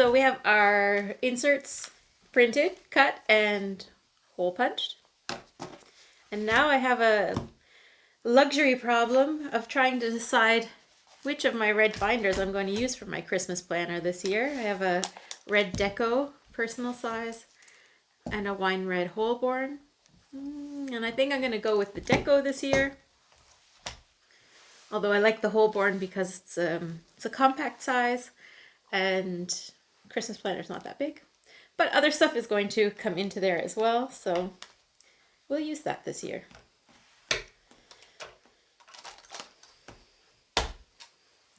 So we have our inserts printed, cut, and hole punched. And now I have a luxury problem of trying to decide which of my red binders I'm going to use for my Christmas planner this year. I have a red deco personal size and a wine red Holborn. And I think I'm going to go with the deco this year. Although I like the Holborn because it's a compact size and Christmas planner is not that big. But other stuff is going to come into there as well, so we'll use that this year.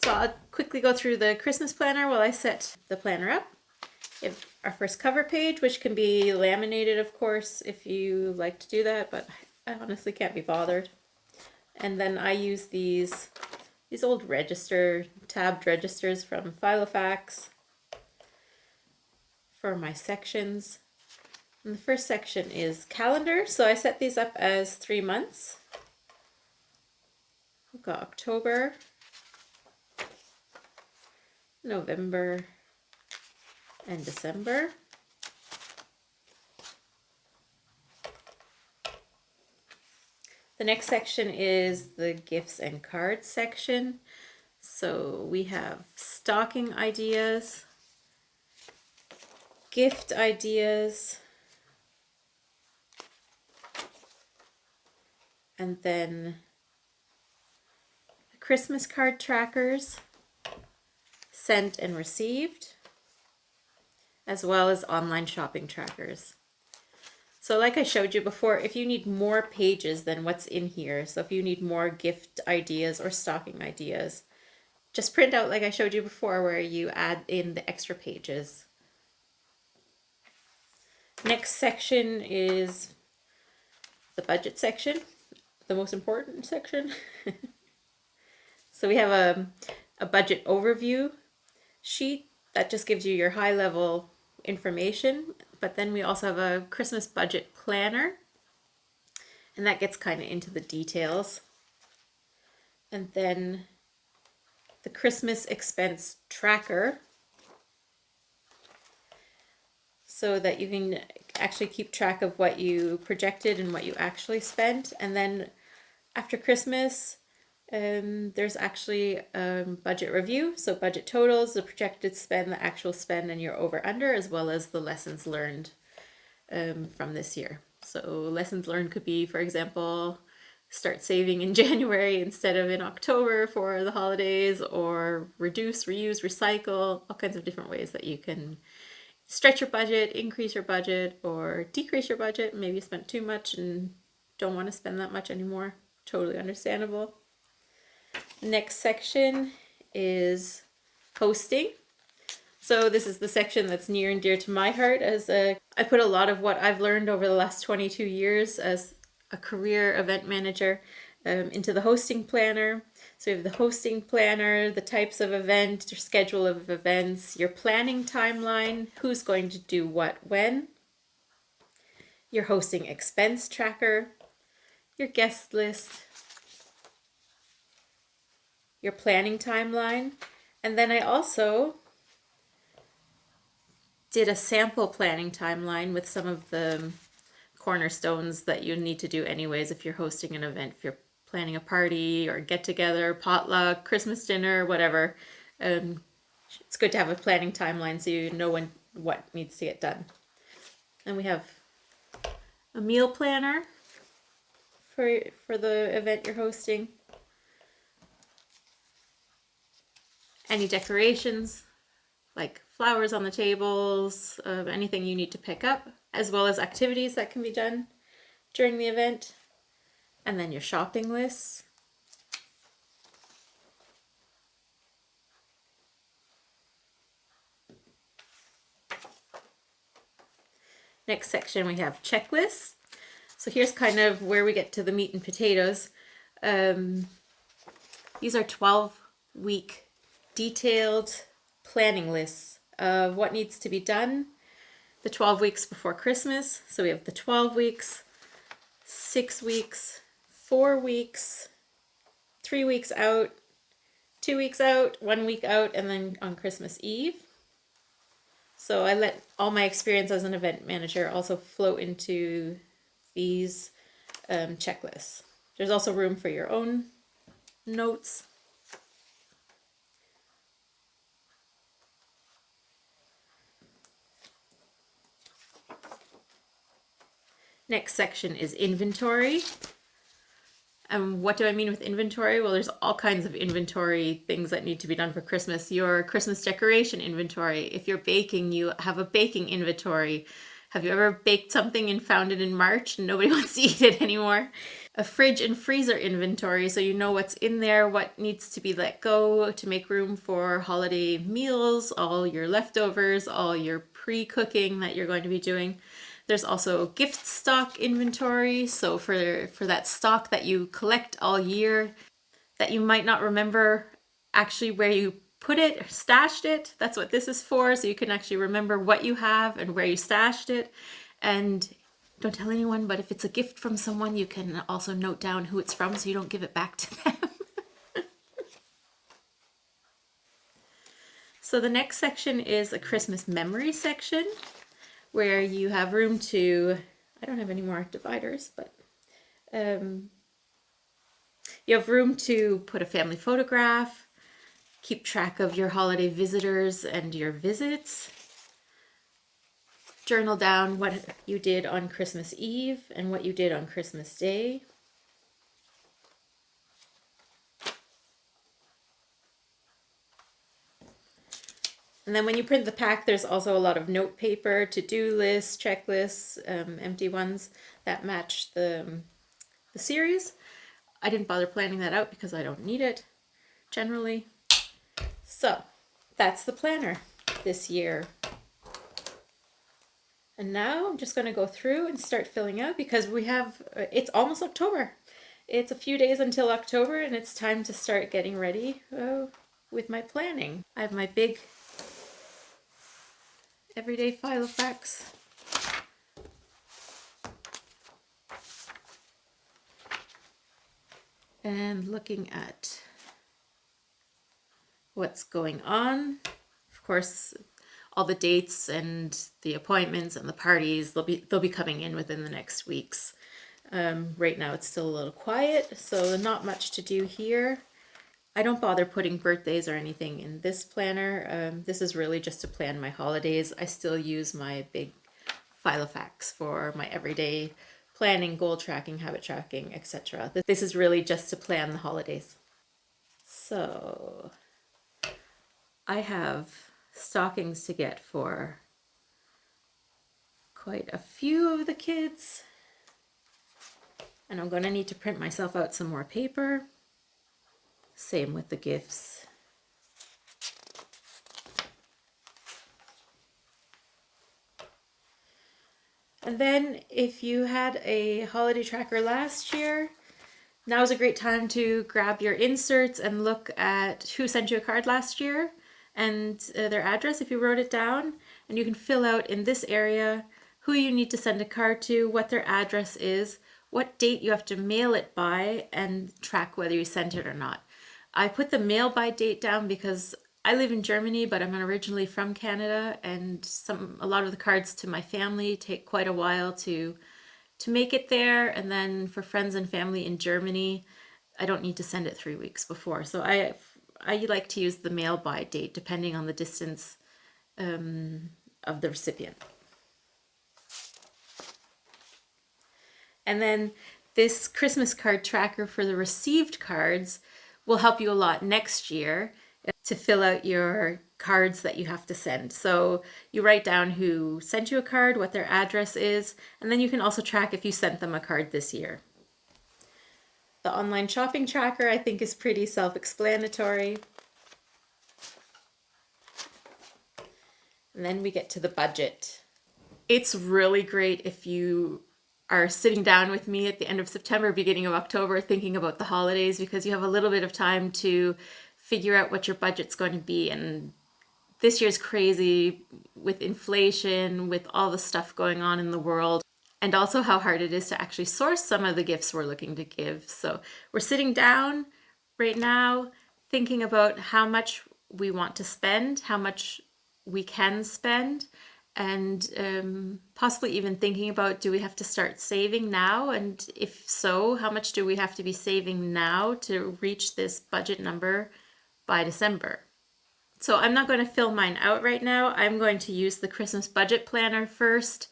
So I'll quickly go through the Christmas planner while I set the planner up. We have our first cover page, which can be laminated, of course, if you like to do that, but I honestly can't be bothered. And then I use these old tabbed registers from Filofax for my sections. And the first section is calendar, so I set these up as 3 months. We've got October, November, and December. The next section is the gifts and cards section. So we have stocking ideas, gift ideas, and then the Christmas card trackers, sent and received, as well as online shopping trackers. So like I showed you before, if you need more pages than what's in here, so if you need more gift ideas or stocking ideas, just print out like I showed you before where you add in the extra pages. Next section is the budget section, the most important section. So we have a budget overview sheet that just gives you your high level information, but then we also have a Christmas budget planner, and that gets kind of into the details. And then the Christmas expense tracker, so that you can actually keep track of what you projected and what you actually spent. And then after Christmas, there's actually a budget review, so budget totals, the projected spend, the actual spend, and your over under, as well as the lessons learned from this year. So lessons learned could be, for example, start saving in January instead of in October for the holidays, or reduce, reuse, recycle, all kinds of different ways that you can stretch your budget, increase your budget, or decrease your budget. Maybe you spent too much and don't want to spend that much anymore. Totally understandable. Next section is hosting. So this is the section that's near and dear to my heart, as I put a lot of what I've learned over the last 22 years as a career event manager into the hosting planner. So you have the hosting planner, the types of event, your schedule of events, your planning timeline, who's going to do what when, your hosting expense tracker, your guest list, your planning timeline, and then I also did a sample planning timeline with some of the cornerstones that you need to do anyways if you're hosting an event, if you're planning a party or get together, potluck, Christmas dinner, whatever. It's good to have a planning timeline so you know what needs to get done. And we have a meal planner for the event you're hosting. Any decorations, like flowers on the tables, anything you need to pick up, as well as activities that can be done during the event. And then your shopping lists. Next section we have checklists. So here's kind of where we get to the meat and potatoes. These are 12-week detailed planning lists of what needs to be done the 12 weeks before Christmas. So we have the 12 weeks, 6 weeks, 4 weeks, 3 weeks out, 2 weeks out, 1 week out, and then on Christmas Eve. So I let all my experience as an event manager also flow into these checklists. There's also room for your own notes. Next section is inventory. And what do I mean with inventory? Well, there's all kinds of inventory things that need to be done for Christmas. Your Christmas decoration inventory. If you're baking, you have a baking inventory. Have you ever baked something and found it in March and nobody wants to eat it anymore? A fridge and freezer inventory, so you know what's in there, what needs to be let go to make room for holiday meals, all your leftovers, all your pre-cooking that you're going to be doing. There's also gift stock inventory, so for that stock that you collect all year that you might not remember actually where you put it or stashed it. That's what this is for, so you can actually remember what you have and where you stashed it. And don't tell anyone, but if it's a gift from someone, you can also note down who it's from so you don't give it back to them. So the next section is a Christmas memory section where you have room to, I don't have any more dividers, but you have room to put a family photograph, keep track of your holiday visitors and your visits, journal down what you did on Christmas Eve and what you did on Christmas Day. And then when you print the pack, there's also a lot of note paper, to-do lists, checklists, empty ones that match the series. I didn't bother planning that out because I don't need it generally. So that's the planner this year. And now I'm just going to go through and start filling out because it's almost October. It's a few days until October and it's time to start getting ready with my planning. I have my big everyday file of facts. And looking at what's going on. Of course, all the dates and the appointments and the parties, they'll be coming in within the next weeks. Right now it's still a little quiet, so not much to do here. I don't bother putting birthdays or anything in this planner. This is really just to plan my holidays. I still use my big file of facts for my everyday planning, goal tracking, habit tracking, etc. This is really just to plan the holidays. So I have stockings to get for quite a few of the kids. And I'm going to need to print myself out some more paper. Same with the gifts. And then if you had a holiday tracker last year, now is a great time to grab your inserts and look at who sent you a card last year and their address if you wrote it down. And you can fill out in this area who you need to send a card to, what their address is, what date you have to mail it by, and track whether you sent it or not. I put the mail by date down because I live in Germany, but I'm originally from Canada, and a lot of the cards to my family take quite a while to make it there. And then for friends and family in Germany, I don't need to send it 3 weeks before. So I like to use the mail by date depending on the distance of the recipient. And then this Christmas card tracker for the received cards will help you a lot next year to fill out your cards that you have to send. So you write down who sent you a card, what their address is, and then you can also track if you sent them a card this year. The online shopping tracker I think is pretty self-explanatory. And then we get to the budget. It's really great if you are sitting down with me at the end of September, beginning of October, thinking about the holidays, because you have a little bit of time to figure out what your budget's going to be. And this year's crazy with inflation, with all the stuff going on in the world, and also how hard it is to actually source some of the gifts we're looking to give. So we're sitting down right now thinking about how much we want to spend, how much we can spend, and possibly even thinking about, do we have to start saving now? And if so, how much do we have to be saving now to reach this budget number by December? So I'm not going to fill mine out right now. I'm going to use the Christmas budget planner first,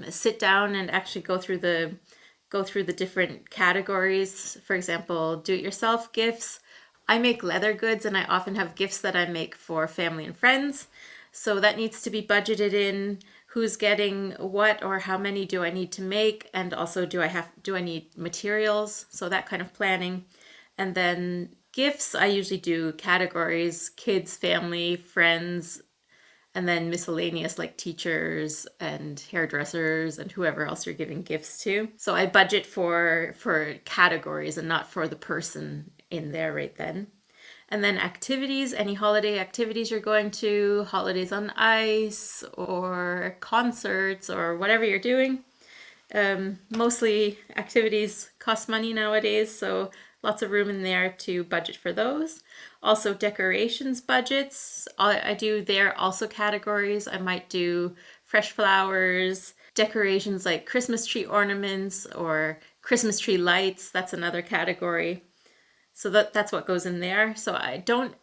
sit down and actually go through the different categories. For example, do-it-yourself gifts. I make leather goods, and I often have gifts that I make for family and friends. So that needs to be budgeted in. Who's getting what, or how many do I need to make? And also, do I need materials? So that kind of planning. And then gifts, I usually do categories: kids, family, friends, and then miscellaneous like teachers and hairdressers and whoever else you're giving gifts to. So I budget for categories and not for the person in there right then. And then activities, any holiday activities you're going to, holidays on ice or concerts or whatever you're doing. Mostly activities cost money nowadays, so lots of room in there to budget for those. Also decorations budgets, I do there also categories. I might do fresh flowers, decorations like Christmas tree ornaments or Christmas tree lights, that's another category. So that's what goes in there. So I don't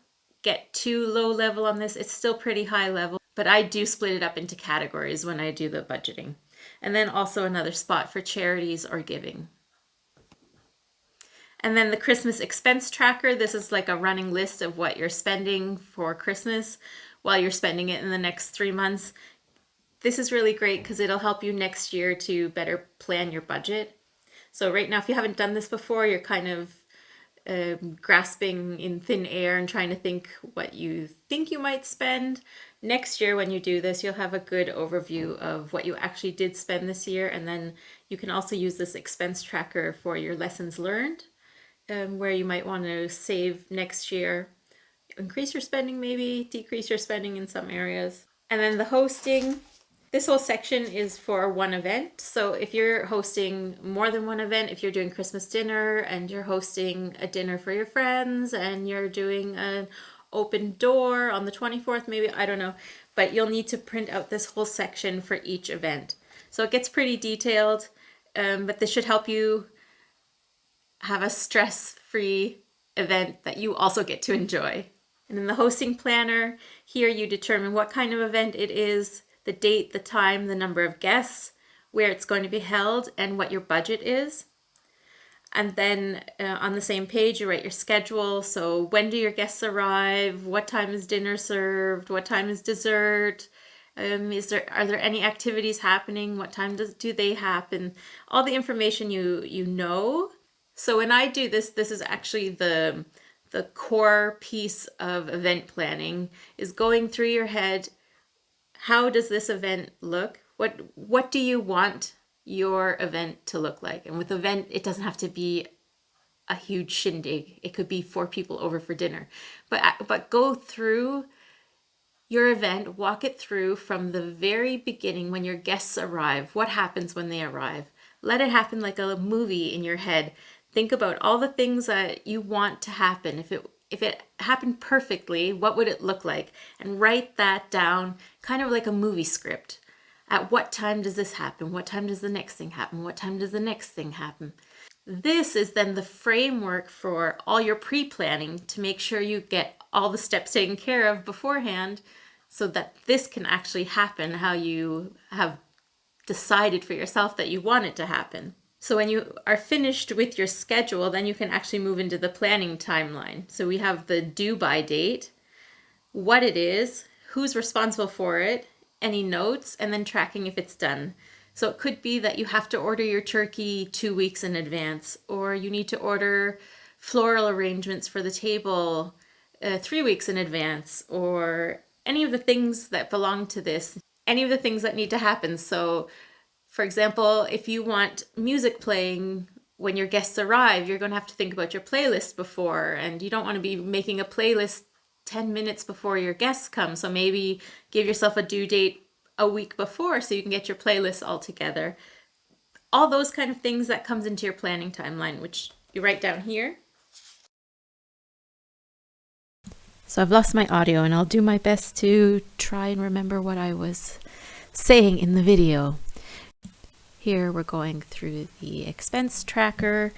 get too low level on this. It's still pretty high level, but I do split it up into categories when I do the budgeting. And then also another spot for charities or giving. And then the Christmas expense tracker. This is like a running list of what you're spending for Christmas while you're spending it in the next 3 months. This is really great because it'll help you next year to better plan your budget. So right now, if you haven't done this before, you're kind of grasping in thin air and trying to think what you think you might spend. Next year, when you do this, you'll have a good overview of what you actually did spend this year, and then you can also use this expense tracker for your lessons learned, where you might want to save next year, increase your spending, maybe decrease your spending in some areas. And then the hosting. This whole section is for one event. So if you're hosting more than one event, if you're doing Christmas dinner and you're hosting a dinner for your friends and you're doing an open door on the 24th, maybe, I don't know, but you'll need to print out this whole section for each event. So it gets pretty detailed, but this should help you have a stress-free event that you also get to enjoy. And in the hosting planner, here you determine what kind of event it is, the date, the time, the number of guests, where it's going to be held, and what your budget is. And then on the same page, you write your schedule. So when do your guests arrive? What time is dinner served? What time is dessert? Are there any activities happening? What time do they happen? All the information you know. So when I do this, this is actually the core piece of event planning, is going through your head. How does this event look? What do you want your event to look like? And with event, it doesn't have to be a huge shindig. It could be 4 people over for dinner. But go through your event, walk it through from the very beginning when your guests arrive. What happens when they arrive? Let it happen like a movie in your head. Think about all the things that you want to happen. If it happened perfectly, what would it look like? And write that down, kind of like a movie script. At what time does this happen? What time does the next thing happen? What time does the next thing happen? This is then the framework for all your pre-planning to make sure you get all the steps taken care of beforehand so that this can actually happen how you have decided for yourself that you want it to happen. So when you are finished with your schedule, then you can actually move into the planning timeline. So we have the due by date, what it is, who's responsible for it, any notes, and then tracking if it's done. So it could be that you have to order your turkey 2 weeks in advance, or you need to order floral arrangements for the table 3 weeks in advance, or any of the things that belong to this, any of the things that need to happen. So for example, if you want music playing when your guests arrive, you're going to have to think about your playlist before, and you don't want to be making a playlist 10 minutes before your guests come. So maybe give yourself a due date a week before so you can get your playlist all together. All those kind of things that comes into your planning timeline, which you write down here. So I've lost my audio, and I'll do my best to try and remember what I was saying in the video. Here we're going through the expense tracker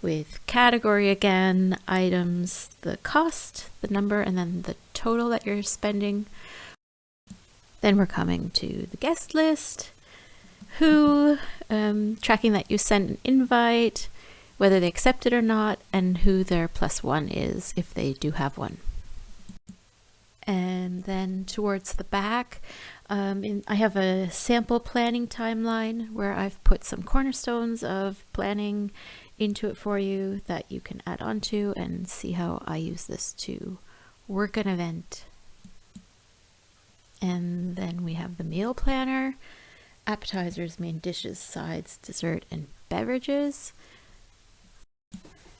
with category again, items, the cost, the number, and then the total that you're spending. Then we're coming to the guest list, who, tracking that you sent an invite, whether they accept it or not, and who their +1 is if they do have one. And then towards the back, I have a sample planning timeline where I've put some cornerstones of planning into it for you that you can add on to and see how I use this to work an event. And then we have the meal planner, appetizers, main dishes, sides, dessert, and beverages.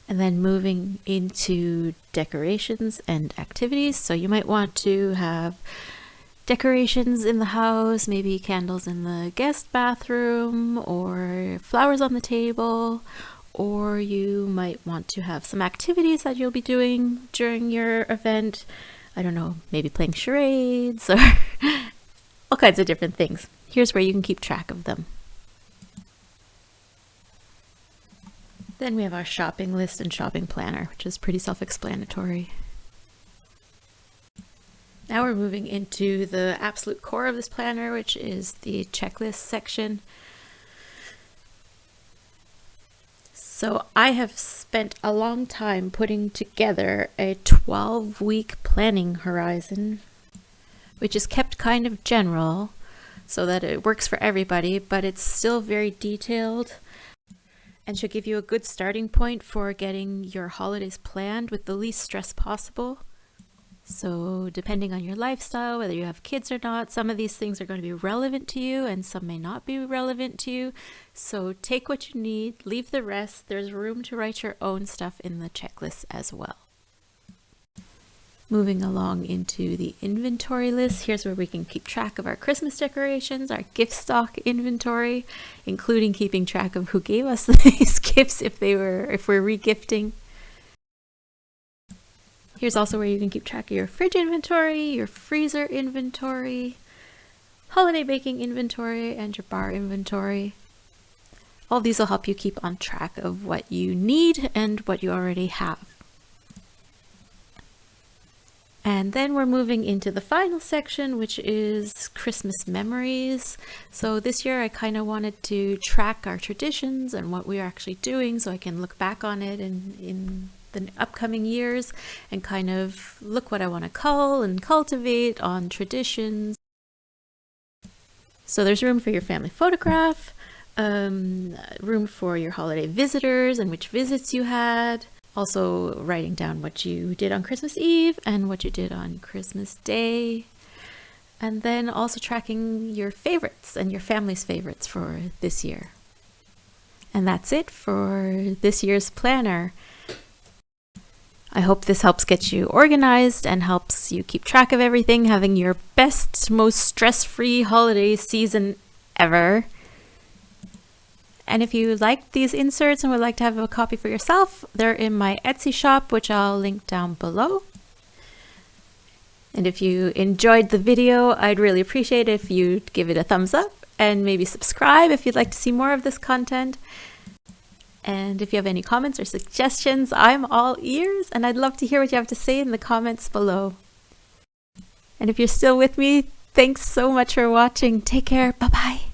And then moving into decorations and activities. So you might want to have decorations in the house, maybe candles in the guest bathroom or flowers on the table, or you might want to have some activities that you'll be doing during your event. I don't know, maybe playing charades or all kinds of different things. Here's where you can keep track of them. Then we have our shopping list and shopping planner, which is pretty self-explanatory. Now we're moving into the absolute core of this planner, which is the checklist section. So I have spent a long time putting together a 12-week planning horizon, which is kept kind of general so that it works for everybody, but it's still very detailed and should give you a good starting point for getting your holidays planned with the least stress possible. So depending on your lifestyle, whether you have kids or not, some of these things are going to be relevant to you and some may not be relevant to you. So take what you need, leave the rest. There's room to write your own stuff in the checklist as well. Moving along into the inventory list, here's where we can keep track of our Christmas decorations, our gift stock inventory, including keeping track of who gave us these gifts if we're regifting. Here's also where you can keep track of your fridge inventory, your freezer inventory, holiday baking inventory, and your bar inventory. All these will help you keep on track of what you need and what you already have. And then we're moving into the final section, which is Christmas memories. So this year I kind of wanted to track our traditions and what we are actually doing so I can look back on it in the upcoming years and kind of look what I want to cull and cultivate on traditions. So there's room for your family photograph, room for your holiday visitors and which visits you had. Also writing down what you did on Christmas Eve and what you did on Christmas Day. And then also tracking your favorites and your family's favorites for this year. And that's it for this year's planner. I hope this helps get you organized and helps you keep track of everything, having your best, most stress-free holiday season ever. And if you like these inserts and would like to have a copy for yourself, they're in my Etsy shop, which I'll link down below. And if you enjoyed the video, I'd really appreciate it if you'd give it a thumbs up and maybe subscribe if you'd like to see more of this content. And if you have any comments or suggestions, I'm all ears and I'd love to hear what you have to say in the comments below. And if you're still with me, thanks so much for watching. Take care. Bye-bye.